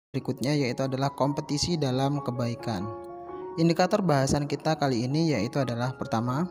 Berikutnya yaitu adalah kompetisi dalam kebaikan. Indikator bahasan kita kali ini yaitu adalah pertama,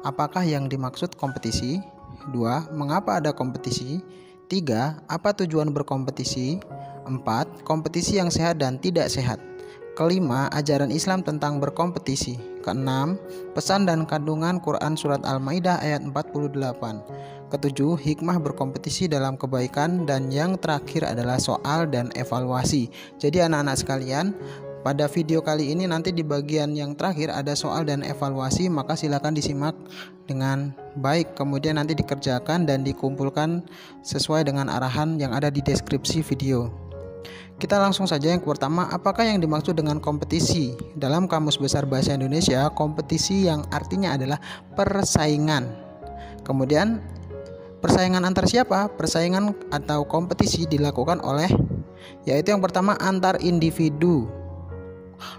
apakah yang dimaksud kompetisi? 2. Mengapa ada kompetisi? 3. Apa tujuan berkompetisi? 4. Kompetisi yang sehat dan tidak sehat. Kelima, ajaran Islam tentang berkompetisi. Keenam, pesan dan kandungan Quran Surat Al-Maidah ayat 48. Ketujuh, hikmah berkompetisi dalam kebaikan. Dan yang terakhir adalah soal dan evaluasi. Jadi anak-anak sekalian, pada video kali ini nanti di bagian yang terakhir ada soal dan evaluasi, maka silakan disimak dengan baik, kemudian nanti dikerjakan dan dikumpulkan sesuai dengan arahan yang ada di deskripsi video. Kita langsung saja yang pertama, apakah yang dimaksud dengan kompetisi? Dalam Kamus Besar Bahasa Indonesia, kompetisi yang artinya adalah persaingan. Kemudian persaingan antar siapa? Persaingan atau kompetisi dilakukan oleh, yaitu yang pertama antar individu.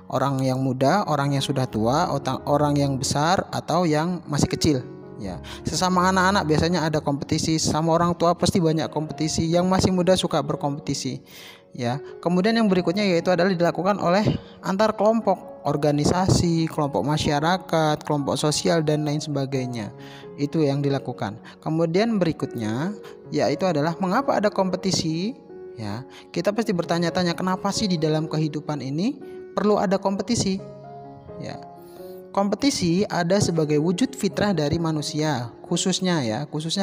Orang yang muda, orang yang sudah tua, orang yang besar atau yang masih kecil. Ya, sesama anak-anak biasanya ada kompetisi, sama orang tua pasti banyak kompetisi, yang masih muda suka berkompetisi. Ya, kemudian yang berikutnya yaitu adalah dilakukan oleh antar kelompok, organisasi, kelompok masyarakat, kelompok sosial dan lain sebagainya. Itu yang dilakukan. Kemudian berikutnya yaitu adalah mengapa ada kompetisi? Ya, kita pasti bertanya-tanya kenapa sih di dalam kehidupan ini perlu ada kompetisi? Ya. Kompetisi ada sebagai wujud fitrah dari manusia, khususnya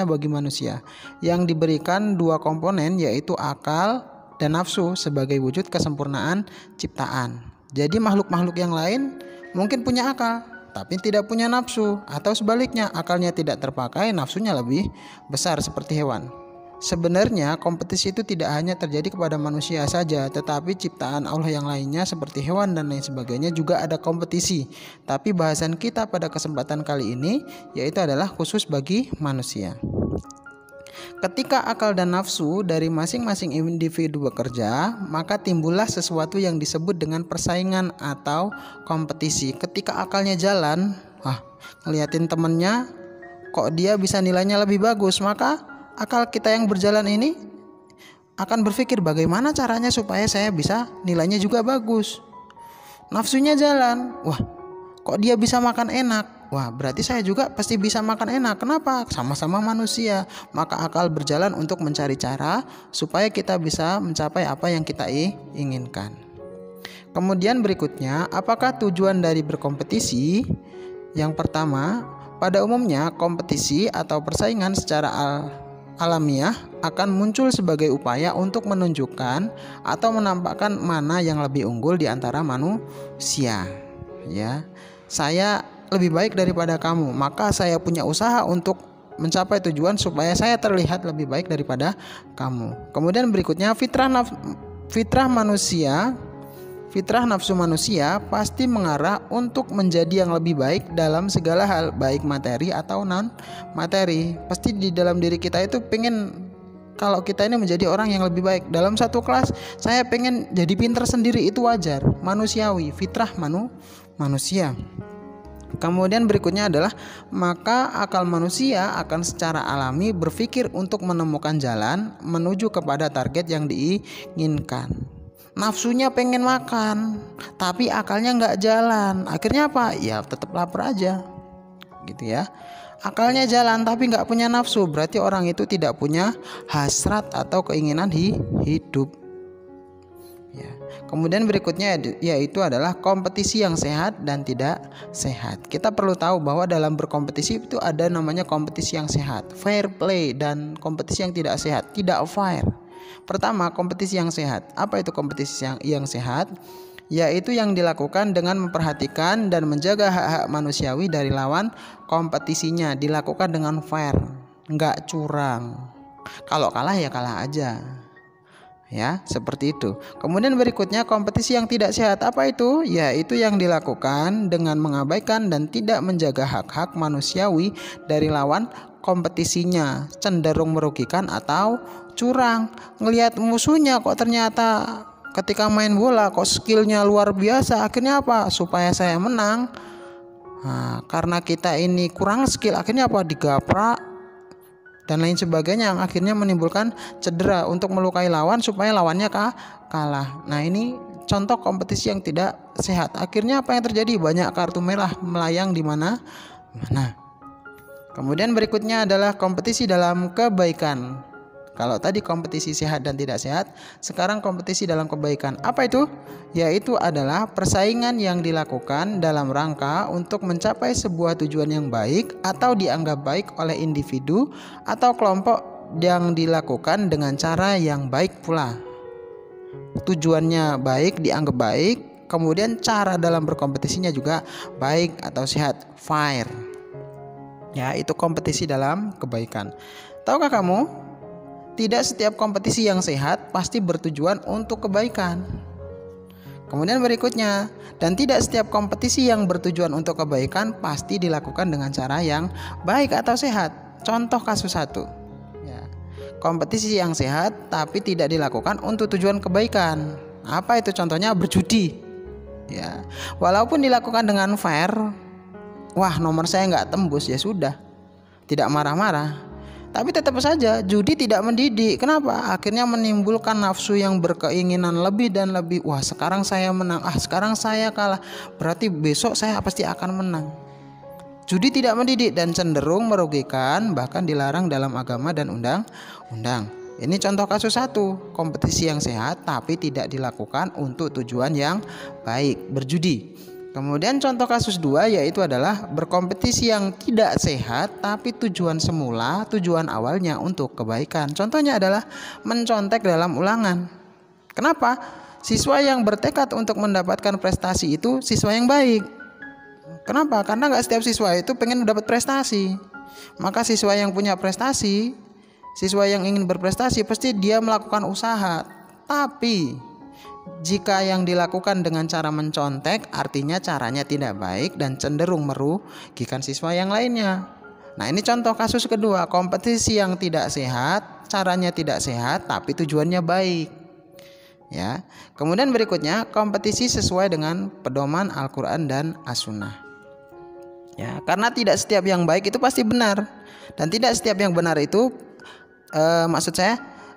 bagi manusia yang diberikan dua komponen yaitu akal dan nafsu sebagai wujud kesempurnaan ciptaan. Jadi makhluk-makhluk yang lain mungkin punya akal tapi tidak punya nafsu, atau sebaliknya akalnya tidak terpakai, nafsunya lebih besar seperti hewan. Sebenarnya kompetisi itu tidak hanya terjadi kepada manusia saja, tetapi ciptaan Allah yang lainnya seperti hewan dan lain sebagainya juga ada kompetisi. Tapi bahasan kita pada kesempatan kali ini yaitu adalah khusus bagi manusia. Ketika akal dan nafsu dari masing-masing individu bekerja, maka timbullah sesuatu yang disebut dengan persaingan atau kompetisi. Ketika akalnya jalan, ngeliatin temennya kok dia bisa nilainya lebih bagus, maka akal kita yang berjalan ini akan berpikir bagaimana caranya supaya saya bisa nilainya juga bagus. Nafsunya jalan, kok dia bisa makan enak, berarti saya juga pasti bisa makan enak. Kenapa? Sama-sama manusia. Maka akal berjalan untuk mencari cara supaya kita bisa mencapai apa yang kita inginkan. Kemudian berikutnya, apakah tujuan dari berkompetisi? Yang pertama, pada umumnya kompetisi atau persaingan secara alamiah akan muncul sebagai upaya untuk menunjukkan atau menampakkan mana yang lebih unggul di antara manusia. Ya, saya lebih baik daripada kamu, maka saya punya usaha untuk mencapai tujuan supaya saya terlihat lebih baik daripada kamu. Kemudian berikutnya fitrah nafsu manusia pasti mengarah untuk menjadi yang lebih baik dalam segala hal, baik materi atau non materi. Pasti di dalam diri kita itu pengen kalau kita ini menjadi orang yang lebih baik. Dalam satu kelas saya pengen jadi pintar sendiri, itu wajar, manusiawi, fitrah manusia. Kemudian berikutnya adalah maka akal manusia akan secara alami berpikir untuk menemukan jalan menuju kepada target yang diinginkan. Nafsunya pengen makan, tapi akalnya nggak jalan. Akhirnya apa? Ya tetap lapar aja, gitu ya. Akalnya jalan tapi nggak punya nafsu, berarti orang itu tidak punya hasrat atau keinginan hidup. Ya. Kemudian berikutnya yaitu adalah kompetisi yang sehat dan tidak sehat. Kita perlu tahu bahwa dalam berkompetisi itu ada namanya kompetisi yang sehat, fair play, dan kompetisi yang tidak sehat, tidak fair. Pertama, kompetisi yang sehat. Apa itu kompetisi yang sehat? Yaitu yang dilakukan dengan memperhatikan dan menjaga hak-hak manusiawi dari lawan kompetisinya, dilakukan dengan fair, nggak curang. Kalau kalah ya kalah aja. Ya, seperti itu. Kemudian berikutnya kompetisi yang tidak sehat. Apa itu? Yaitu yang dilakukan dengan mengabaikan dan tidak menjaga hak-hak manusiawi dari lawan kompetisinya, cenderung merugikan atau curang. Ngelihat musuhnya kok ternyata ketika main bola kok skillnya luar biasa, akhirnya apa? Supaya saya menang. Karena kita ini kurang skill, akhirnya apa? Digaprak dan lain sebagainya yang akhirnya menimbulkan cedera untuk melukai lawan supaya lawannya kalah. Nah, ini contoh kompetisi yang tidak sehat. Akhirnya apa yang terjadi? Banyak kartu merah melayang di mana-mana. Kemudian berikutnya adalah kompetisi dalam kebaikan. Kalau tadi kompetisi sehat dan tidak sehat, sekarang kompetisi dalam kebaikan. Apa itu? Yaitu adalah persaingan yang dilakukan dalam rangka untuk mencapai sebuah tujuan yang baik atau dianggap baik oleh individu atau kelompok yang dilakukan dengan cara yang baik pula. Tujuannya baik, dianggap baik, kemudian cara dalam berkompetisinya juga baik atau sehat, fair. Ya, itu kompetisi dalam kebaikan. Tahukah kamu? Tidak setiap kompetisi yang sehat pasti bertujuan untuk kebaikan. Kemudian berikutnya, dan tidak setiap kompetisi yang bertujuan untuk kebaikan pasti dilakukan dengan cara yang baik atau sehat. Contoh kasus 1. Ya. Kompetisi yang sehat tapi tidak dilakukan untuk tujuan kebaikan. Apa itu contohnya? Berjudi. Ya. Walaupun dilakukan dengan fair, wah nomor saya nggak tembus, ya sudah, tidak marah-marah. Tapi tetap saja judi tidak mendidik. Kenapa? Akhirnya menimbulkan nafsu yang berkeinginan lebih dan lebih. Wah, sekarang saya menang. Sekarang saya kalah. Berarti besok saya pasti akan menang. Judi tidak mendidik dan cenderung merugikan, bahkan dilarang dalam agama dan undang-undang. Ini contoh kasus 1, kompetisi yang sehat tapi tidak dilakukan untuk tujuan yang baik, berjudi. Kemudian contoh kasus 2 yaitu adalah berkompetisi yang tidak sehat tapi tujuan awalnya untuk kebaikan. Contohnya adalah mencontek dalam ulangan. Kenapa? Siswa yang bertekad untuk mendapatkan prestasi itu siswa yang baik. Kenapa? Karena nggak setiap siswa itu pengen mendapat prestasi. Maka siswa yang punya prestasi, siswa yang ingin berprestasi pasti dia melakukan usaha. Tapi jika yang dilakukan dengan cara mencontek, artinya caranya tidak baik dan cenderung merugikan siswa yang lainnya. Nah, ini contoh kasus kedua, kompetisi yang tidak sehat, caranya tidak sehat tapi tujuannya baik. Ya. Kemudian berikutnya, kompetisi sesuai dengan pedoman Al-Qur'an dan As-Sunnah. Ya, karena tidak setiap yang baik itu pasti benar, dan tidak setiap yang benar itu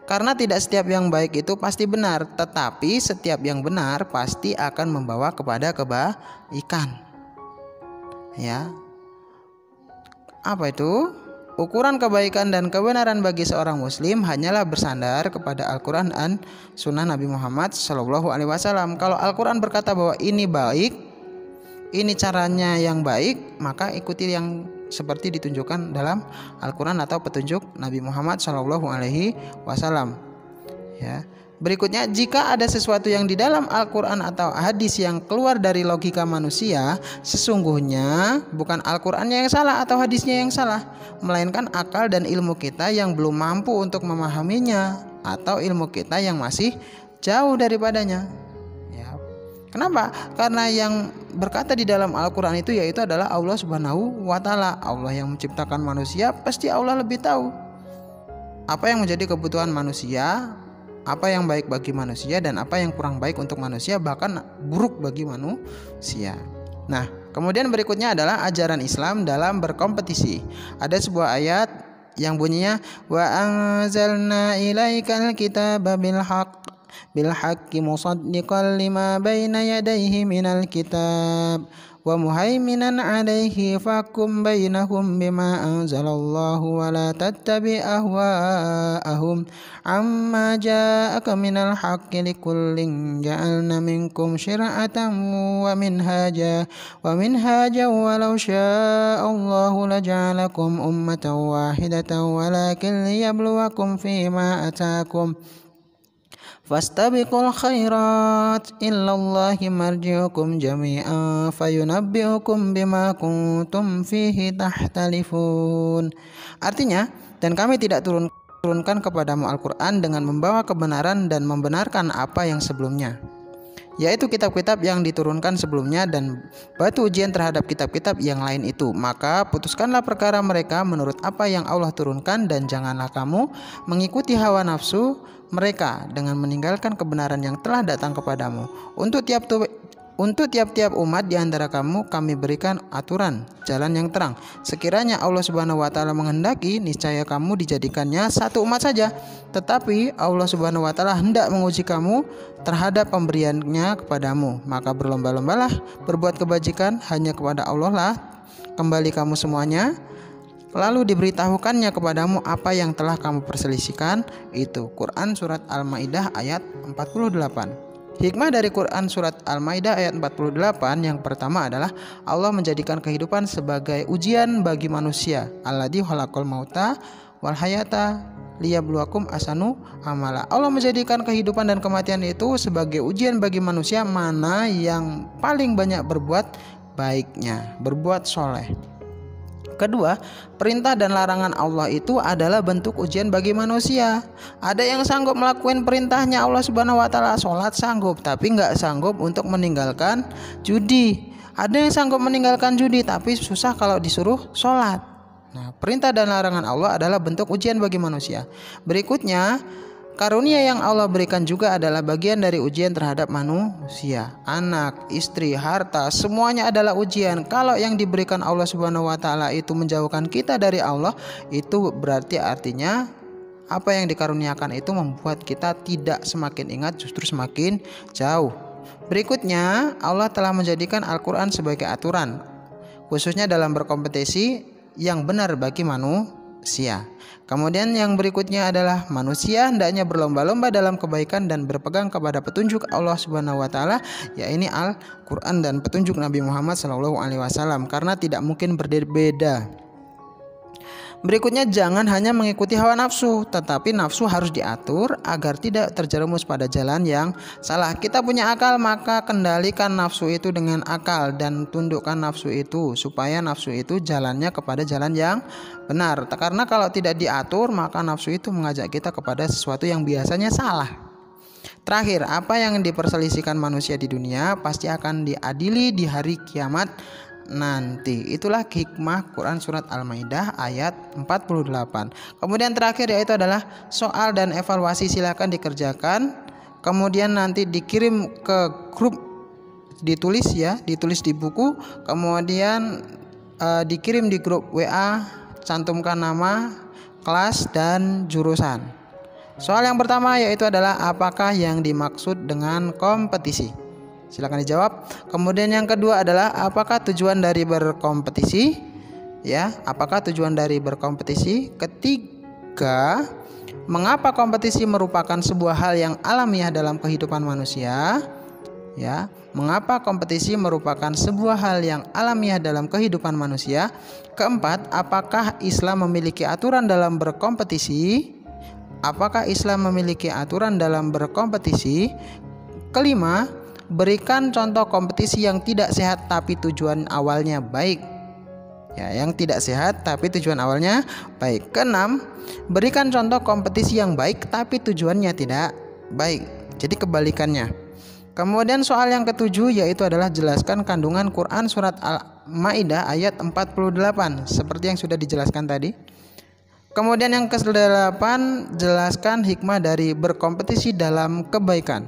karena tidak setiap yang baik itu pasti benar, tetapi setiap yang benar pasti akan membawa kepada kebaikan. Ya. Apa itu? Ukuran kebaikan dan kebenaran bagi seorang muslim hanyalah bersandar kepada Al-Qur'an dan Sunnah Nabi Muhammad SAW. Kalau Al-Qur'an berkata bahwa ini baik, ini caranya yang baik, maka ikuti yang seperti ditunjukkan dalam Al-Quran atau petunjuk Nabi Muhammad SAW. Ya. Berikutnya, jika ada sesuatu yang di dalam Al-Quran atau hadis yang keluar dari logika manusia, sesungguhnya bukan Al-Qurannya yang salah atau hadisnya yang salah, melainkan akal dan ilmu kita yang belum mampu untuk memahaminya, atau ilmu kita yang masih jauh daripadanya. Kenapa? Karena yang berkata di dalam Al-Quran itu yaitu adalah Allah Subhanahu wa Ta'ala. Allah yang menciptakan manusia, pasti Allah lebih tahu apa yang menjadi kebutuhan manusia, apa yang baik bagi manusia, dan apa yang kurang baik untuk manusia, bahkan buruk bagi manusia. Nah, kemudian berikutnya adalah ajaran Islam dalam berkompetisi. Ada sebuah ayat yang bunyinya wa anzalna ilaikal kitaba bil haqqi musaddiqan lima baina yadayhi minal kitab wa muhaiminan alaihi fakum bainahum bima anzalallahu wa la tattabi ahwa'ahum amma ja'aka minal haqqi likullin ja'alna minkum syir'atan wa minhaja walau sya'allahu laja'alakum ummatan wahidatan walakin liyabluwakum fima atakum fastabiqul khairat illallahi marji'ukum jami'an fayunabbi'ukum bima kuntum fihi tahtalifun. Artinya, dan kami tidak turunkan kepadamu Al-Quran dengan membawa kebenaran dan membenarkan apa yang sebelumnya, yaitu kitab-kitab yang diturunkan sebelumnya dan batu ujian terhadap kitab-kitab yang lain itu. Maka putuskanlah perkara mereka menurut apa yang Allah turunkan, dan janganlah kamu mengikuti hawa nafsu mereka dengan meninggalkan kebenaran yang telah datang kepadamu. Untuk Untuk tiap-tiap umat di antara kamu kami berikan aturan jalan yang terang. Sekiranya Allah Subhanahu wa taala menghendaki, niscaya kamu dijadikannya satu umat saja. Tetapi Allah Subhanahu wa taala hendak menguji kamu terhadap pemberiannya kepadamu. Maka berlomba-lombalah berbuat kebajikan, hanya kepada Allah lah kembali kamu semuanya. Lalu diberitahukannya kepadamu apa yang telah kamu perselisihkan itu. Quran surat Al-Maidah ayat 48. Hikmah dari Quran surat Al-Maidah ayat 48 yang pertama adalah Allah menjadikan kehidupan sebagai ujian bagi manusia. Alladzi khalaqal mauta wal hayata liyabluwakum ahsanu amala. Allah menjadikan kehidupan dan kematian itu sebagai ujian bagi manusia, mana yang paling banyak berbuat baiknya, berbuat soleh. Kedua, perintah dan larangan Allah itu adalah bentuk ujian bagi manusia. Ada yang sanggup melakukan perintahnya Allah Subhanahu wa taala, sholat sanggup, tapi nggak sanggup untuk meninggalkan judi. Ada yang sanggup meninggalkan judi, tapi susah kalau disuruh sholat. Nah, perintah dan larangan Allah adalah bentuk ujian bagi manusia. Berikutnya, karunia yang Allah berikan juga adalah bagian dari ujian terhadap manusia. Anak, istri, harta, semuanya adalah ujian. Kalau yang diberikan Allah Subhanahu wa taala itu menjauhkan kita dari Allah, itu berarti artinya apa yang dikaruniakan itu membuat kita tidak semakin ingat, justru semakin jauh. Berikutnya, Allah telah menjadikan Al-Quran sebagai aturan, khususnya dalam berkompetisi yang benar bagi manusia. Kemudian yang berikutnya adalah manusia hendaknya berlomba-lomba dalam kebaikan dan berpegang kepada petunjuk Allah Subhanahu wa taala, yaitu Al-Qur'an dan petunjuk Nabi Muhammad SAW, karena tidak mungkin berbeda. Berikutnya, jangan hanya mengikuti hawa nafsu, tetapi nafsu harus diatur agar tidak terjerumus pada jalan yang salah. Kita punya akal, maka kendalikan nafsu itu dengan akal dan tundukkan nafsu itu supaya nafsu itu jalannya kepada jalan yang benar. Karena kalau tidak diatur, maka nafsu itu mengajak kita kepada sesuatu yang biasanya salah. Terakhir, apa yang diperselisihkan manusia di dunia pasti akan diadili di hari kiamat nanti. Itulah hikmah Quran surat Al-Maidah ayat 48. Kemudian terakhir yaitu adalah soal dan evaluasi, silakan dikerjakan. Kemudian nanti dikirim ke grup, ditulis di buku. Kemudian dikirim di grup WA, cantumkan nama, kelas dan jurusan. Soal yang pertama yaitu adalah apakah yang dimaksud dengan kompetisi? Silakan dijawab. Kemudian yang kedua adalah apakah tujuan dari berkompetisi? Apakah tujuan dari berkompetisi? Ketiga, mengapa kompetisi merupakan sebuah hal yang alamiah dalam kehidupan manusia? Mengapa kompetisi merupakan sebuah hal yang alamiah dalam kehidupan manusia? Keempat, apakah Islam memiliki aturan dalam berkompetisi? Apakah Islam memiliki aturan dalam berkompetisi? Kelima, berikan contoh kompetisi yang tidak sehat tapi tujuan awalnya baik. Yang tidak sehat tapi tujuan awalnya baik. Keenam, berikan contoh kompetisi yang baik tapi tujuannya tidak baik. Jadi kebalikannya. Kemudian soal yang ketujuh yaitu adalah jelaskan kandungan Quran surat Al-Maidah ayat 48 seperti yang sudah dijelaskan tadi. Kemudian yang ke-8, jelaskan hikmah dari berkompetisi dalam kebaikan.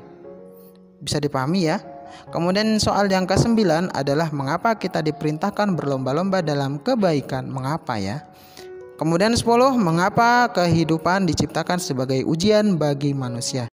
Bisa dipahami ya. Kemudian soal yang ke-9 adalah mengapa kita diperintahkan berlomba-lomba dalam kebaikan. Mengapa ya? Kemudian 10, mengapa kehidupan diciptakan sebagai ujian bagi manusia.